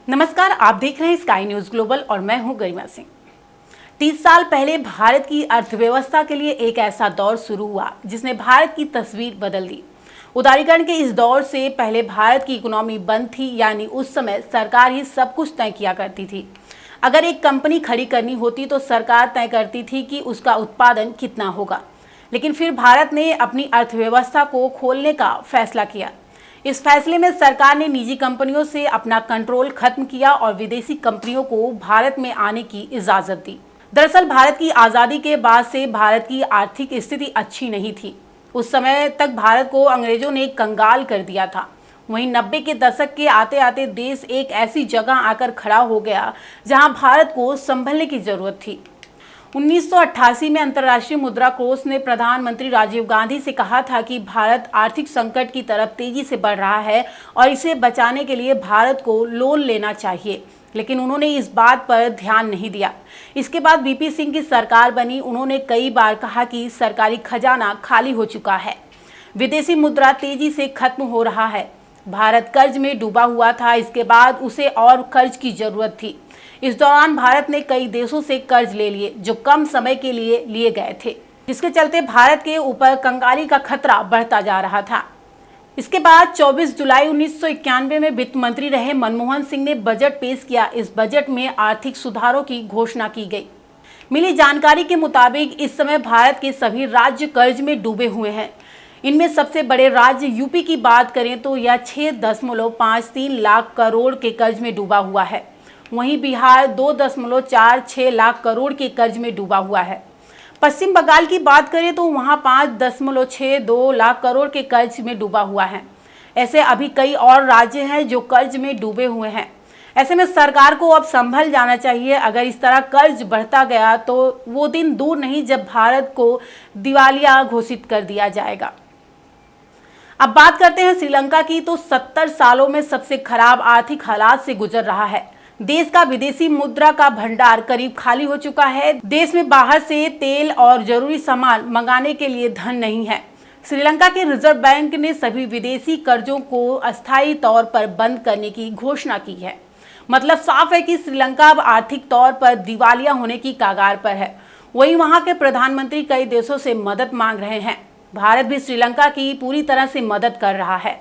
नमस्कार, आप देख रहे हैं स्काई न्यूज ग्लोबल और मैं हूं गरिमा सिंह। 30 साल पहले भारत की अर्थव्यवस्था के लिए एक ऐसा दौर शुरू हुआ जिसने भारत की तस्वीर बदल दी। उदारीकरण के इस दौर से पहले भारत की इकोनॉमी बंद थी, यानी उस समय सरकार ही सब कुछ तय किया करती थी। अगर एक कंपनी खड़ी करनी होती तो सरकार तय करती थी कि उसका उत्पादन कितना होगा। लेकिन फिर भारत ने अपनी अर्थव्यवस्था को खोलने का फैसला किया। इस फैसले में सरकार ने निजी कंपनियों से अपना कंट्रोल खत्म किया और विदेशी कंपनियों को भारत में आने की इजाजत दी। दरअसल भारत की आज़ादी के बाद से भारत की आर्थिक स्थिति अच्छी नहीं थी। उस समय तक भारत को अंग्रेजों ने कंगाल कर दिया था। वहीं 90 के दशक के आते आते देश एक ऐसी जगह आकर खड़ा हो गया जहां भारत को संभलने की जरूरत थी। 1988 में अंतर्राष्ट्रीय मुद्रा कोष ने प्रधानमंत्री राजीव गांधी से कहा था कि भारत आर्थिक संकट की तरफ तेजी से बढ़ रहा है और इसे बचाने के लिए भारत को लोन लेना चाहिए, लेकिन उन्होंने इस बात पर ध्यान नहीं दिया। इसके बाद वीपी सिंह की सरकार बनी। उन्होंने कई बार कहा कि सरकारी खजाना खाली हो चुका है, विदेशी मुद्रा तेजी से खत्म हो रहा है, भारत कर्ज में डूबा हुआ था, इसके बाद उसे और कर्ज की जरूरत थी। इस दौरान भारत ने कई देशों से कर्ज ले लिए जो कम समय के लिए लिए गए थे, जिसके चलते भारत के ऊपर कंगाली का खतरा बढ़ता जा रहा था। इसके बाद 24 जुलाई 1991 में वित्त मंत्री रहे मनमोहन सिंह ने बजट पेश किया। इस बजट में आर्थिक सुधारों की घोषणा की गई। मिली जानकारी के मुताबिक इस समय भारत के सभी राज्य कर्ज में डूबे हुए हैं। इनमें सबसे बड़े राज्य यूपी की बात करें तो यह 6.53 लाख करोड़ के कर्ज में डूबा हुआ है। वहीं बिहार 2.46 लाख करोड़ के कर्ज में डूबा हुआ है। पश्चिम बंगाल की बात करें तो वहां 5.62 लाख करोड़ के कर्ज में डूबा हुआ है। ऐसे अभी कई और राज्य हैं जो कर्ज में डूबे हुए हैं। ऐसे में सरकार को अब संभल जाना चाहिए। अगर इस तरह कर्ज बढ़ता गया तो वो दिन दूर नहीं जब भारत को दिवालिया घोषित कर दिया जाएगा। अब बात करते हैं श्रीलंका की, तो 70 सालों में सबसे खराब आर्थिक हालात से गुजर रहा है। देश का विदेशी मुद्रा का भंडार करीब खाली हो चुका है। देश में बाहर से तेल और जरूरी सामान मंगाने के लिए धन नहीं है। श्रीलंका के रिजर्व बैंक ने सभी विदेशी कर्जों को अस्थायी तौर पर बंद करने की घोषणा की है। मतलब साफ है कि श्रीलंका अब आर्थिक तौर पर दिवालिया होने की कगार पर है। वहीं वहां के प्रधानमंत्री कई देशों से मदद मांग रहे हैं। भारत भी श्रीलंका की पूरी तरह से मदद कर रहा है।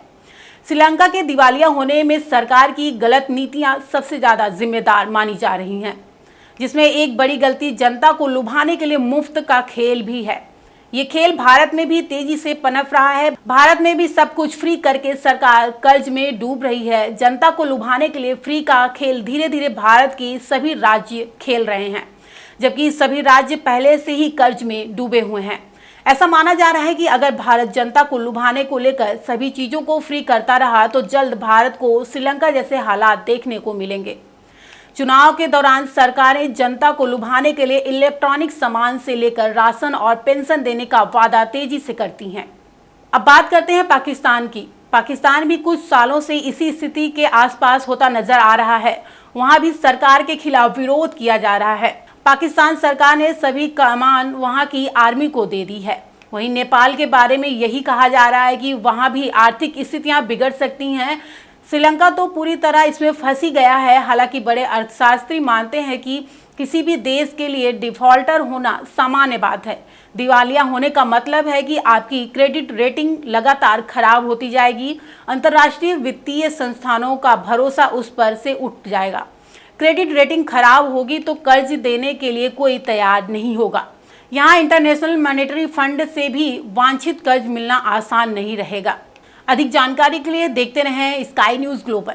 श्रीलंका के दिवालिया होने में सरकार की गलत नीतियां सबसे ज्यादा जिम्मेदार मानी जा रही हैं, जिसमें एक बड़ी गलती जनता को लुभाने के लिए मुफ्त का खेल भी है। ये खेल भारत में भी तेजी से पनप रहा है। भारत में भी सब कुछ फ्री करके सरकार कर्ज में डूब रही है। जनता को लुभाने के लिए फ्री का खेल धीरे धीरे भारत के सभी राज्य खेल रहे हैं, जबकि सभी राज्य पहले से ही कर्ज में डूबे हुए हैं। ऐसा माना जा रहा है कि अगर भारत जनता को लुभाने को लेकर सभी चीजों को फ्री करता रहा तो जल्द भारत को श्रीलंका जैसे हालात देखने को मिलेंगे। चुनाव के दौरान सरकारें जनता को लुभाने के लिए इलेक्ट्रॉनिक सामान से लेकर राशन और पेंशन देने का वादा तेजी से करती हैं। अब बात करते हैं पाकिस्तान की। पाकिस्तान भी कुछ सालों से इसी स्थिति के आसपास होता नजर आ रहा है। वहां भी सरकार के खिलाफ विरोध किया जा रहा है। पाकिस्तान सरकार ने सभी कमान वहां की आर्मी को दे दी है। वहीं नेपाल के बारे में यही कहा जा रहा है कि वहां भी आर्थिक स्थितियां बिगड़ सकती हैं। श्रीलंका तो पूरी तरह इसमें फंसी गया है। हालांकि बड़े अर्थशास्त्री मानते हैं कि किसी भी देश के लिए डिफॉल्टर होना सामान्य बात है। दिवालिया होने का मतलब है कि आपकी क्रेडिट रेटिंग लगातार खराब होती जाएगी। अंतर्राष्ट्रीय वित्तीय संस्थानों का भरोसा उस पर से उठ जाएगा। क्रेडिट रेटिंग खराब होगी तो कर्ज देने के लिए कोई तैयार नहीं होगा। यहाँ इंटरनेशनल मॉनेटरी फंड से भी वांछित कर्ज मिलना आसान नहीं रहेगा। अधिक जानकारी के लिए देखते रहें स्काई न्यूज ग्लोबल।